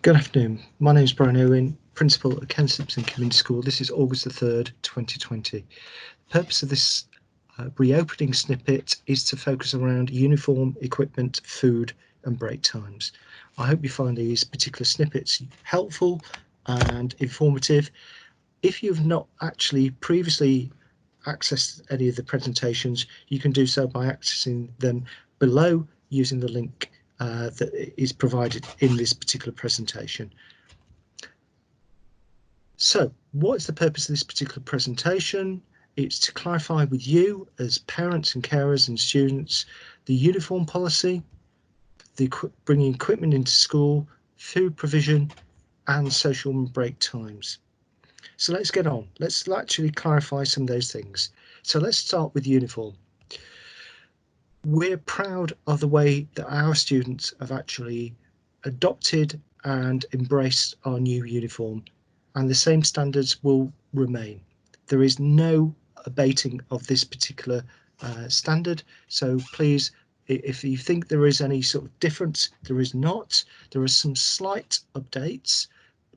Good afternoon. My name is Brian Owen, Principal at Stimpson Community School. This is August the 3rd, 2020. The purpose of this reopening snippet is to focus around uniform, equipment, food and break times. I hope you find these particular snippets helpful and informative. If you've not actually previously accessed any of the presentations, you can do so by accessing them below using the link that is provided in this particular presentation. So what is the purpose of this particular presentation? It's to clarify with you as parents and carers and students the uniform policy, the bringing equipment into school, food provision and social break times. So let's get on. Let's actually clarify some of those things. So let's start with uniform. We're proud of the way that our students have actually adopted and embraced our new uniform, and the same standards will remain. There is no abating of this particular standard, so please, if you think there is any sort of difference, there is not. There are some slight updates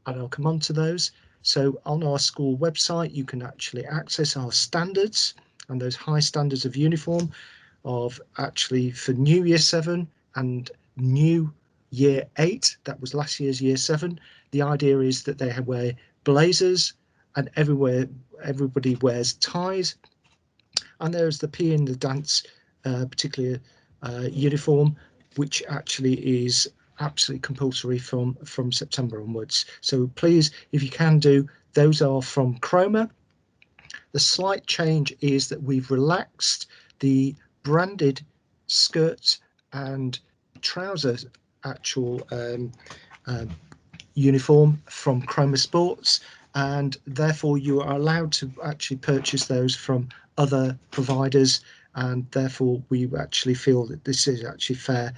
and I'll come on to those. So on our school website you can actually access our standards and those high standards of uniform of actually for new year 7 and new year 8, that was last year's year 7. The idea is that they wear blazers and everybody wears ties, and there's the PE and the dance particular uniform, which actually is absolutely compulsory from September onwards. So please, if you can do, those are from Chroma. The slight change is that we've relaxed the branded skirts and trousers actual uniform from Chroma Sports, and therefore you are allowed to actually purchase those from other providers, and therefore we actually feel that this is actually fair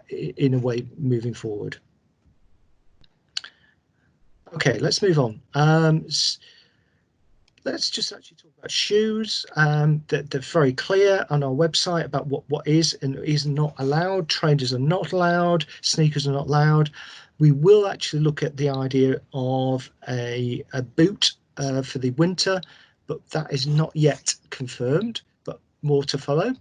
in a way moving forward. Okay, let's move on. Let's just actually talk about shoes. They're very clear on our website about what is and is not allowed. Trainers are not allowed. Sneakers are not allowed. We will actually look at the idea of a boot for the winter, but that is not yet confirmed, but more to follow.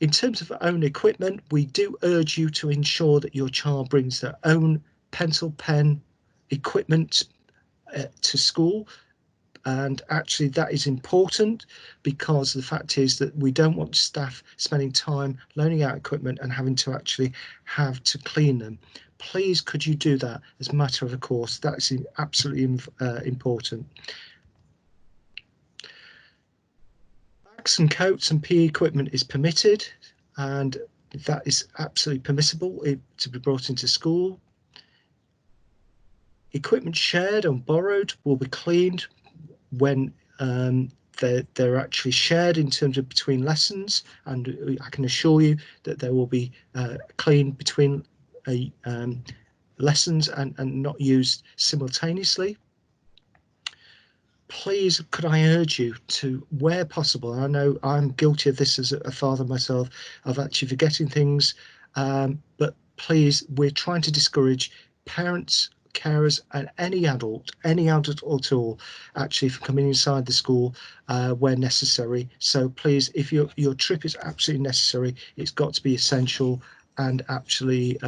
In terms of own equipment, we do urge you to ensure that your child brings their own pencil, pen, equipment to school. And actually that is important because the fact is that we don't want staff spending time loaning out equipment and having to actually have to clean them. Please could you do that as a matter of course? That's absolutely important. Bags and coats and PE equipment is permitted, and that is absolutely permissible to be brought into school. Equipment shared and borrowed will be cleaned when they're actually shared in terms of between lessons, and I can assure you that there will be cleaned between lessons and not used simultaneously. Please could I urge you to, where possible, I know I'm guilty of this as a father myself, of actually forgetting things, but please, we're trying to discourage parents, carers and any adult at all actually for coming inside the school where necessary. So please, if your trip is absolutely necessary, it's got to be essential, and actually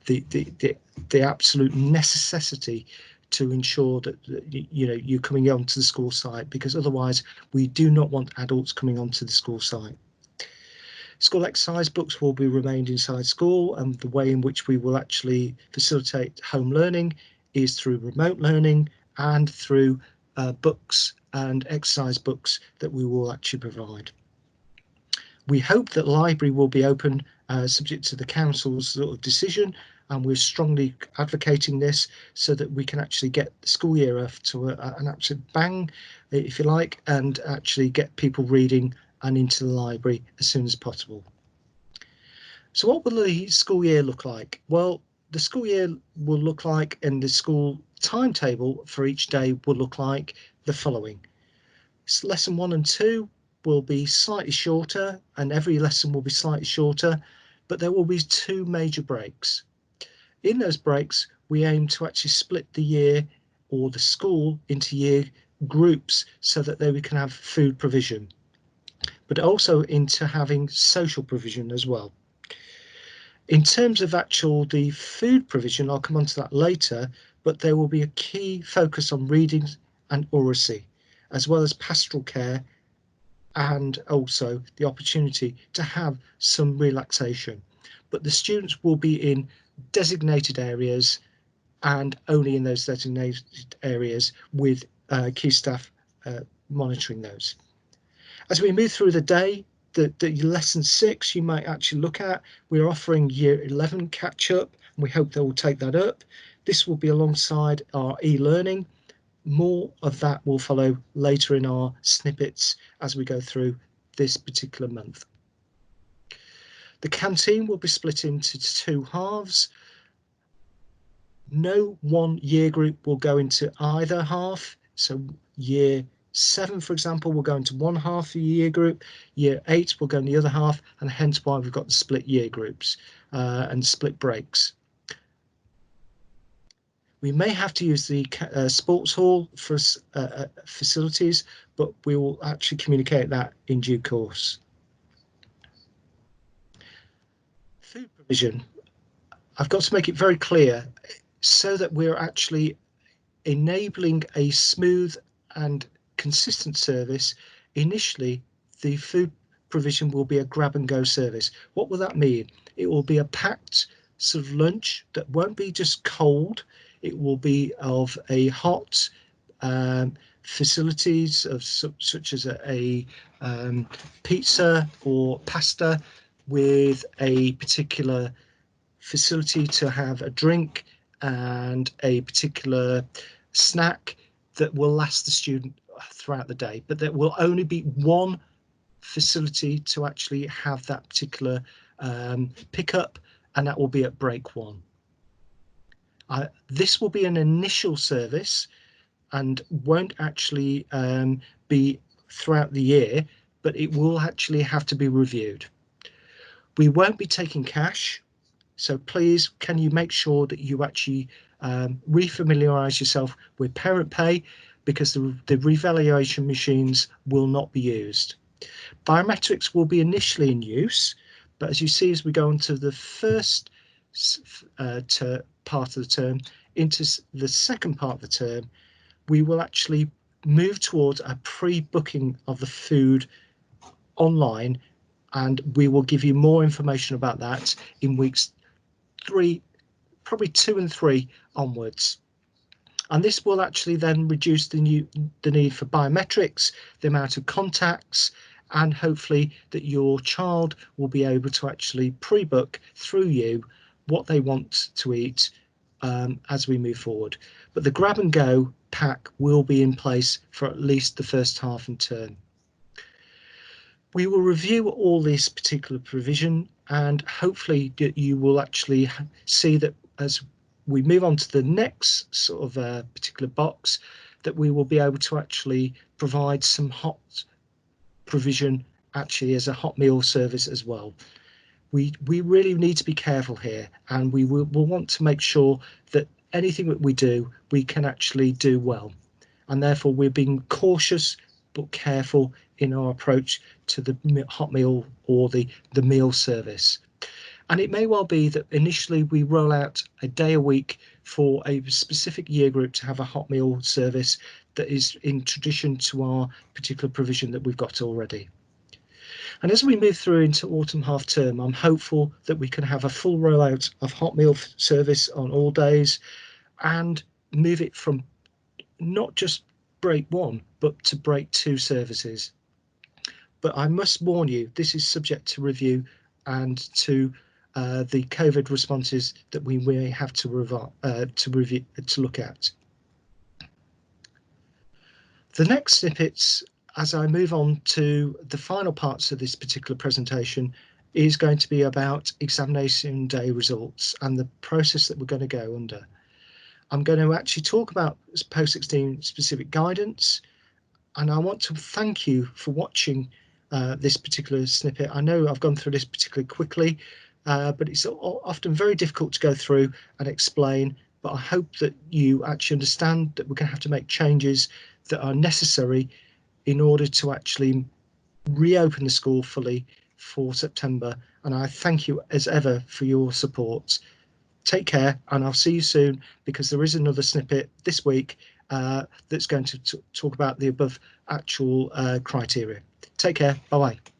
the absolute necessity to ensure that you know you're coming onto the school site, because otherwise we do not want adults coming onto the school site. School exercise books will be remained inside school, and the way in which we will actually facilitate home learning is through remote learning and through books and exercise books that we will actually provide. We hope that the library will be open subject to the council's sort of decision, and we're strongly advocating this so that we can actually get the school year off to an absolute bang, if you like, and actually get people reading and into the library as soon as possible. So what will the school year look like? Well, the school year will look like, and the school timetable for each day will look like the following. So lesson 1 and 2 will be slightly shorter, and every lesson will be slightly shorter, but there will be 2 major breaks. In those breaks, we aim to actually split the year or the school into year groups so that we can have food provision, but also into having social provision as well. In terms of the food provision, I'll come on to that later, but there will be a key focus on reading and oracy, as well as pastoral care, and also the opportunity to have some relaxation. But the students will be in designated areas and only in those designated areas with key staff monitoring those. As we move through the day, the lesson 6 you might actually look at, we're offering year 11 catch up, and we hope they will take that up. This will be alongside our e-learning. More of that will follow later in our snippets as we go through this particular month. The canteen will be split into 2 halves. No one year group will go into either half. So year 7, for example, will go into one half of the year group. Year 8 will go in the other half, and hence why we've got the split year groups and split breaks. We may have to use the sports hall for facilities, but we will actually communicate that in due course. Food provision. I've got to make it very clear so that we're actually enabling a smooth and consistent service. Initially, the food provision will be a grab and go service. What will that mean? It will be a packed sort of lunch that won't be just cold. It will be of a hot facilities of such as a pizza or pasta with a particular facility to have a drink and a particular snack that will last the student throughout the day, but there will only be one facility to actually have that particular pickup, and that will be at break 1. This will be an initial service and won't actually be throughout the year, but it will actually have to be reviewed. We won't be taking cash, so please can you make sure that you actually refamiliarize yourself with parent pay, because the revaluation machines will not be used. Biometrics will be initially in use, but as you see, as we go into the first part of the term into the second part of the term, we will actually move towards a pre-booking of the food online, and we will give you more information about that in weeks 3, probably 2 and 3 onwards. And this will actually then reduce the need for biometrics, the amount of contacts, and hopefully that your child will be able to actually pre-book through you what they want to eat as we move forward. But the grab and go pack will be in place for at least the first half and term. We will review all this particular provision, and hopefully you will actually see that as we move on to the next sort of particular box, that we will be able to actually provide some hot provision actually as a hot meal service as well. We really need to be careful here, and we will want to make sure that anything that we do, we can actually do well. And therefore we're being cautious but careful in our approach to the hot meal or the meal service. And it may well be that initially we roll out a day a week for a specific year group to have a hot meal service that is in tradition to our particular provision that we've got already. And as we move through into autumn half term, I'm hopeful that we can have a full rollout of hot meal service on all days and move it from not just break 1 but to break 2 services. But I must warn you, this is subject to review and to the COVID responses that we may have to review to look at. The next snippets, as I move on to the final parts of this particular presentation, is going to be about examination day results and the process that we're going to go under. I'm going to actually talk about post-16 specific guidance, and I want to thank you for watching this particular snippet. I know I've gone through this particularly quickly, but it's often very difficult to go through and explain but I hope that you actually understand that we're going to have to make changes that are necessary in order to actually reopen the school fully for September. And I thank you as ever for your support. Take care, and I'll see you soon, because there is another snippet this week that's going to talk about the above actual criteria. Take care. Bye bye.